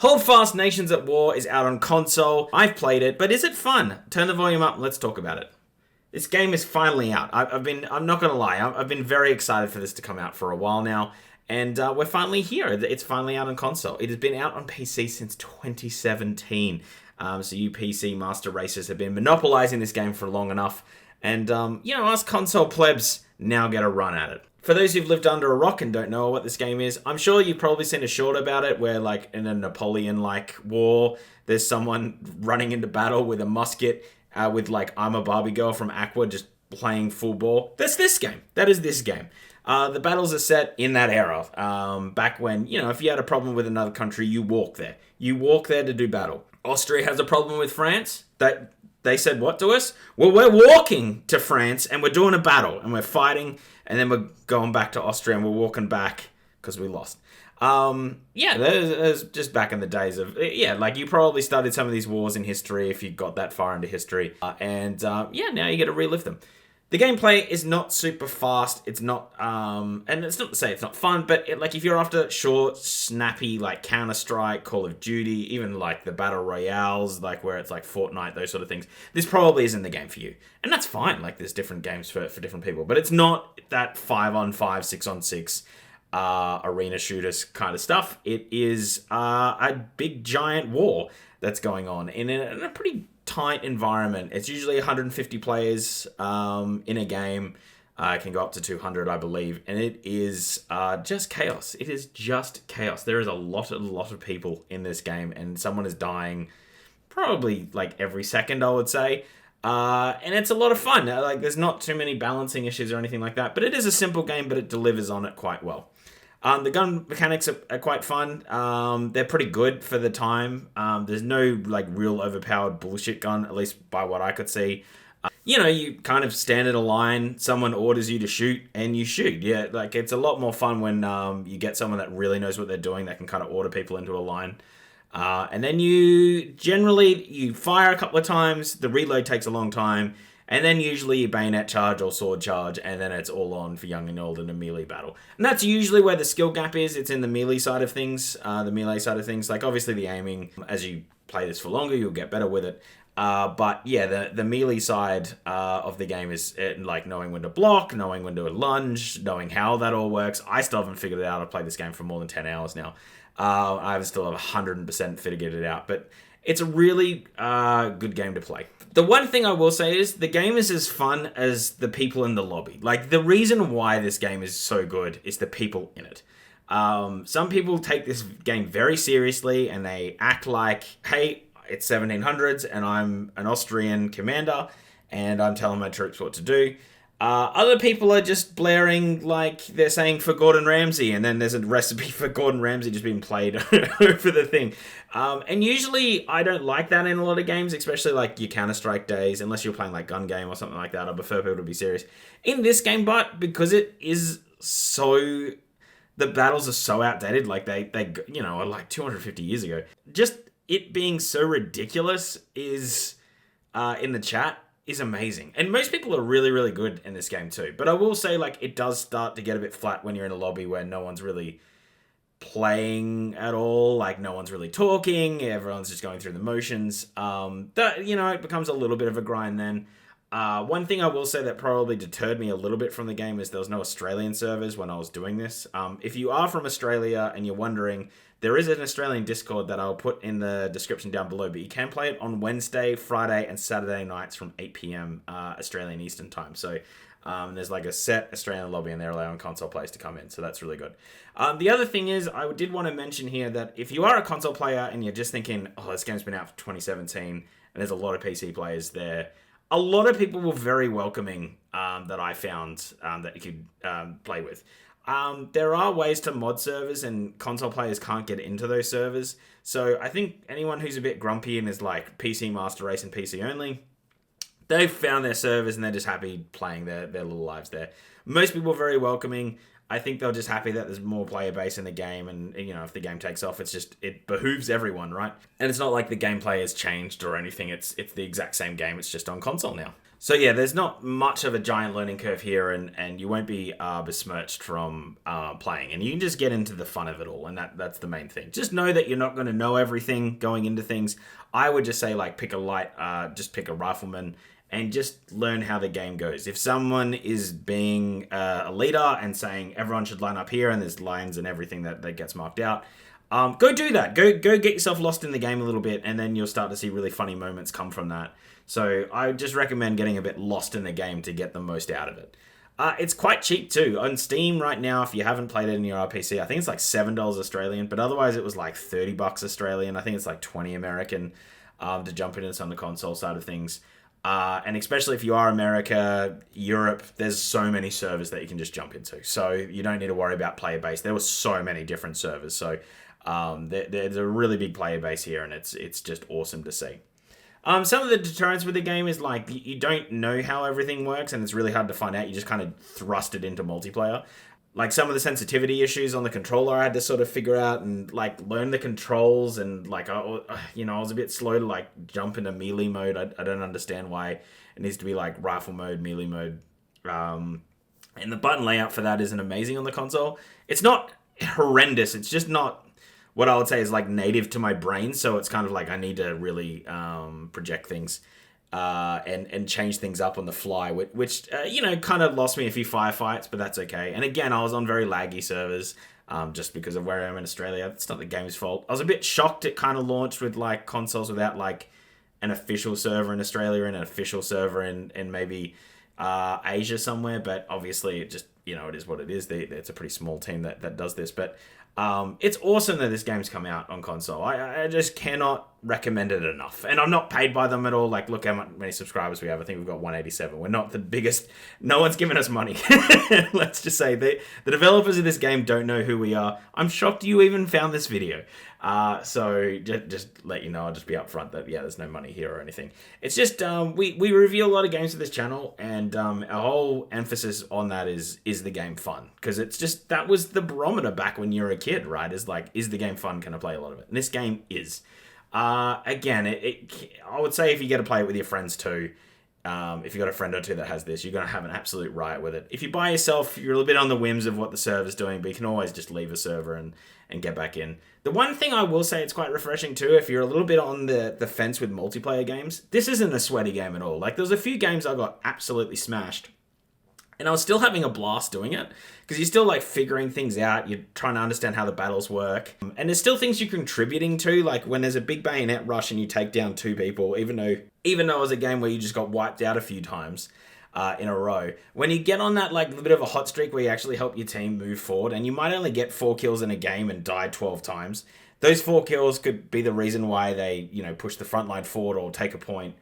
HoldFast Nations at War is out on console. I've played it, but is it fun? Turn the volume up and let's talk about it. This game is finally out. I'm not gonna lie, I've been very excited for this to come out for a while now, and we're finally here. It's finally out on console. It has been out on PC since 2017. So you PC master racers have been monopolizing this game for long enough, and us console plebs now get a run at it. For those who've lived under a rock and don't know what this game is, I'm sure you've probably seen a short about it where, like, in a Napoleon-like war, there's someone running into battle with a musket with, like, I'm a Barbie girl from Aqua just playing full bore. That's this game. That is this game. The battles are set in that era. Back when, if you had a problem with another country, you walk there. You walk there to do battle. Austria has a problem with France. They said what to us? Well, we're walking to France and we're doing a battle and we're fighting and then we're going back to Austria and we're walking back because we lost. That was just back in the days of, you probably studied some of these wars in history if you got that far into history. Now you get to relive them. The gameplay is not super fast. It's not, and it's not to say it's not fun, but if you're after short, snappy, like Counter-Strike, Call of Duty, even like the Battle Royales, like where it's like Fortnite, those sort of things, this probably isn't the game for you. And that's fine. Like there's different games for different people, but it's not that 5-on-5, 6-on-6 arena shooters kind of stuff. It is a big giant war that's going on in a pretty tight environment. It's usually 150 players in a game. It can go up to 200, I believe, and it is just chaos. It is just chaos. There is a lot of people in this game, and someone is dying probably like every second, I would say. And it's a lot of fun. There's not too many balancing issues or anything like that, but it is a simple game, but it delivers on it quite well. The gun mechanics are quite fun. They're pretty good for the time. There's no real overpowered bullshit gun, at least by what I could see. You kind of stand in a line, someone orders you to shoot, and you shoot. Yeah, it's a lot more fun when you get someone that really knows what they're doing, that can kind of order people into a line. And then you fire a couple of times, the reload takes a long time, and then usually you bayonet charge or sword charge, and then it's all on for young and old in a melee battle. And that's usually where the skill gap is. It's in the melee side of things. Obviously the aiming, as you play this for longer, you'll get better with it. The melee side of the game is knowing when to block, knowing when to lunge, knowing how that all works. I still haven't figured it out. I've played this game for more than 10 hours now. I still have 100% figured it out, but it's a really good game to play. The one thing I will say is the game is as fun as the people in the lobby. The reason why this game is so good is the people in it. Some people take this game very seriously and they act like, hey, it's 1700s and I'm an Austrian commander and I'm telling my troops what to do. Other people are just blaring like they're saying for Gordon Ramsay, and then there's a recipe for Gordon Ramsay just being played over the thing. And usually I don't like that in a lot of games, especially like your Counter-Strike days, unless you're playing like Gun Game or something like that. I prefer people to be serious. In this game, but because it is so... The battles are so outdated, like they are like 250 years ago. Just it being so ridiculous is, in the chat, is amazing. And most people are really, really good in this game too. But I will say, it does start to get a bit flat when you're in a lobby where no one's really playing at all. No one's really talking. Everyone's just going through the motions. It becomes a little bit of a grind then. One thing I will say that probably deterred me a little bit from the game is there was no Australian servers when I was doing this. If you are from Australia and you're wondering, there is an Australian Discord that I'll put in the description down below, but you can play it on Wednesday, Friday, and Saturday nights from 8 p.m. Australian Eastern Time. So there's a set Australian lobby and they're allowing console players to come in, so that's really good. The other thing is, I did want to mention here that if you are a console player and you're just thinking, oh, this game's been out for 2017, and there's a lot of PC players there, a lot of people were very welcoming that I found that you could play with. There are ways to mod servers, and console players can't get into those servers. So I think anyone who's a bit grumpy and is like PC Master Race and PC only, they've found their servers and they're just happy playing their little lives there. Most people are very welcoming. I think they're just happy that there's more player base in the game, and if the game takes off, it behooves everyone, right? And it's not like the gameplay has changed or anything. It's the exact same game. It's just on console now. So yeah, there's not much of a giant learning curve here, and you won't be besmirched from playing, and you can just get into the fun of it all, and that's the main thing. Just know that you're not going to know everything going into things. I would just say pick a rifleman, and just learn how the game goes. If someone is being a leader and saying everyone should line up here and there's lines and everything that gets marked out, go do that. Go get yourself lost in the game a little bit, and then you'll start to see really funny moments come from that. So I would just recommend getting a bit lost in the game to get the most out of it. It's quite cheap too. On Steam right now, if you haven't played it in your RPC, I think it's like $7 Australian, but otherwise it was like $30 Australian. I think it's like 20 American to jump into this on the console side of things. And especially if you are America, Europe, there's so many servers that you can just jump into. So you don't need to worry about player base. There were so many different servers. So there's a really big player base here, and it's just awesome to see. Some of the deterrents with the game is you don't know how everything works, and it's really hard to find out. You just kind of thrust it into multiplayer. Like some of the sensitivity issues on the controller I had to sort of figure out and learn the controls, and I was a bit slow to jump into melee mode. I don't understand why it needs to be rifle mode, melee mode. And the button layout for that isn't amazing on the console. It's not horrendous. It's just not what I would say is native to my brain. So it's kind of I need to really project things. And change things up on the fly, which kind of lost me a few firefights, but that's okay. And again, I was on very laggy servers, just because of where I am in Australia. It's not the game's fault. I was a bit shocked it kind of launched with consoles without an official server in Australia and an official server in maybe Asia somewhere, but obviously it just, it is what it is. It's a pretty small team that does this, but it's awesome that this game's come out on console. I just cannot recommend it enough. And I'm not paid by them at all. Look how many subscribers we have. I think we've got 187. We're not the biggest. No one's giving us money. Let's just say the developers of this game don't know who we are. I'm shocked you even found this video. So just let you know, I'll just be upfront that, there's no money here or anything. It's just, we review a lot of games to this channel, and our whole emphasis on that is the game fun? Because it's just, that was the barometer back when you were a kid, right? Is the game fun? Can I play a lot of it? And this game is. Again, I would say if you get to play it with your friends too, if you got a friend or two that has this, you're going to have an absolute riot with it. If you by yourself, you're a little bit on the whims of what the server's doing, but you can always just leave a server and get back in. The one thing I will say, it's quite refreshing too, if you're a little bit on the fence with multiplayer games, this isn't a sweaty game at all. There's a few games I got absolutely smashed, and I was still having a blast doing it, because you're still figuring things out, you're trying to understand how the battles work, and there's still things you're contributing to, when there's a big bayonet rush and you take down two people, even though it was a game where you just got wiped out a few times in a row. When you get on that little bit of a hot streak where you actually help your team move forward, and you might only get 4 kills in a game and die 12 times, those 4 kills could be the reason why they push the front line forward or take a point.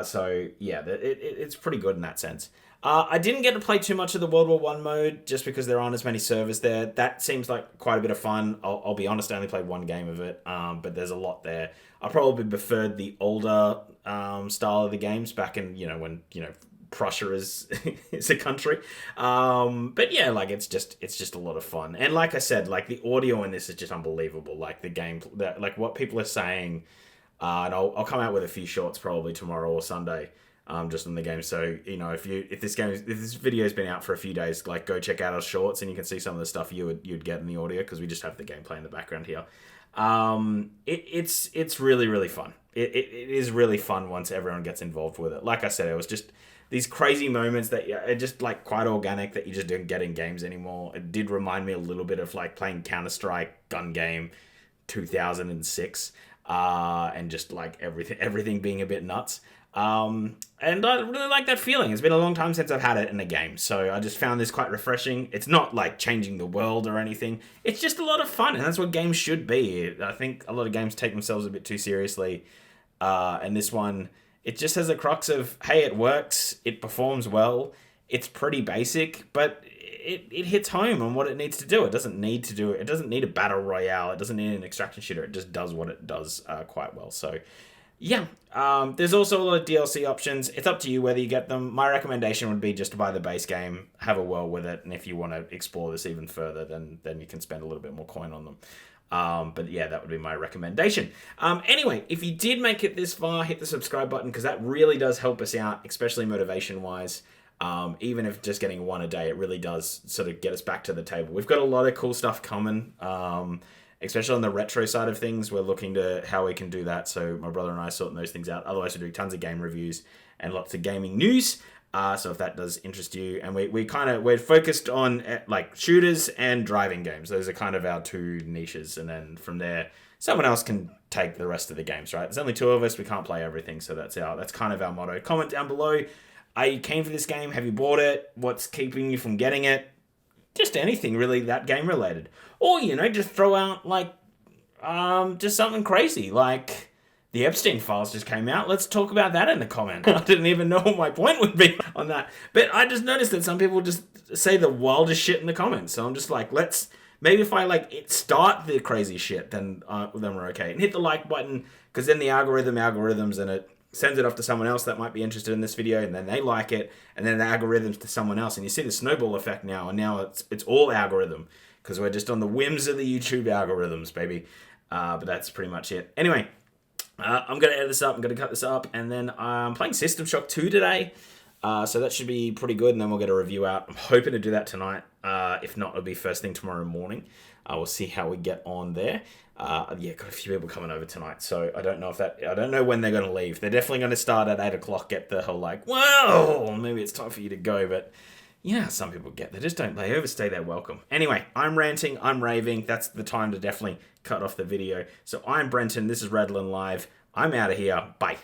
So yeah, it's pretty good in that sense. I didn't get to play too much of the World War I mode, just because there aren't as many servers there. That seems like quite a bit of fun. I'll be honest, I only played one game of it, but there's a lot there. I probably preferred the older style of the games back in, when Prussia is is a country. But yeah, it's just a lot of fun. And like I said, the audio in this is just unbelievable. The game, what people are saying, and I'll come out with a few shorts probably tomorrow or Sunday. Just on the game. So, if this video's been out for a few days, go check out our shorts, and you can see some of the stuff you'd get in the audio, because we just have the gameplay in the background here. It's really, really fun. It is really fun once everyone gets involved with it. Like I said, it was just these crazy moments that are just quite organic, that you just don't get in games anymore. It did remind me a little bit of playing Counter-Strike gun game 2006, and just everything being a bit nuts. And I really like that feeling. It's been a long time since I've had it in a game, so I just found this quite refreshing. It's not changing the world or anything. It's just a lot of fun, and that's what games should be. I think a lot of games take themselves a bit too seriously, and this one, it just has a crux of, hey, it works, it performs well, it's pretty basic, but it hits home on what it needs to do. It doesn't need a battle royale, it doesn't need an extraction shooter, it just does what it does quite well. So Yeah. There's also a lot of DLC options. It's up to you whether you get them. My recommendation would be just to buy the base game, have a whirl with it, and if you want to explore this even further, then you can spend a little bit more coin on them. But yeah, that would be my recommendation. Anyway, if you did make it this far, hit the subscribe button because that really does help us out, especially motivation wise. Even if just getting one a day, it really does sort of get us back to the table. We've got a lot of cool stuff coming. Especially on the retro side of things, we're looking to how we can do that. So my brother and I are sorting those things out. Otherwise, we do tons of game reviews and lots of gaming news. So if that does interest you, and we're focused on like shooters and driving games. Those are kind of our two niches, and then from there, someone else can take the rest of the games. Right? There's only two of us. We can't play everything, so that's kind of our motto. Comment down below. Are you keen for this game? Have you bought it? What's keeping you from getting it? Just anything really that game related. Or, just throw out like just something crazy. Like the Epstein files just came out. Let's talk about that in the comment. I didn't even know what my point would be on that. But I just noticed that some people just say the wildest shit in the comments. So I'm just like, maybe if I start the crazy shit, then we're okay. And hit the like button, because then the algorithms, and it sends it off to someone else that might be interested in this video, and then they like it, and then the algorithms to someone else, and you see the snowball effect now, and now it's all algorithm, because we're just on the whims of the YouTube algorithms, baby. But that's pretty much it. Anyway, I'm going to edit this up, I'm going to cut this up, and then I'm playing System Shock 2 today, so that should be pretty good, and then we'll get a review out. I'm hoping to do that tonight. If not, it'll be first thing tomorrow morning. We'll see how we get on there. Got a few people coming over tonight, so I don't know when they're going to leave. They're definitely going to start at 8 o'clock, get the whole well, maybe it's time for you to go, but some people they just don't, they overstay their welcome. Anyway, I'm ranting, I'm raving, that's the time to definitely cut off the video. So I'm Brenton, this is Radlin Live, I'm out of here, bye.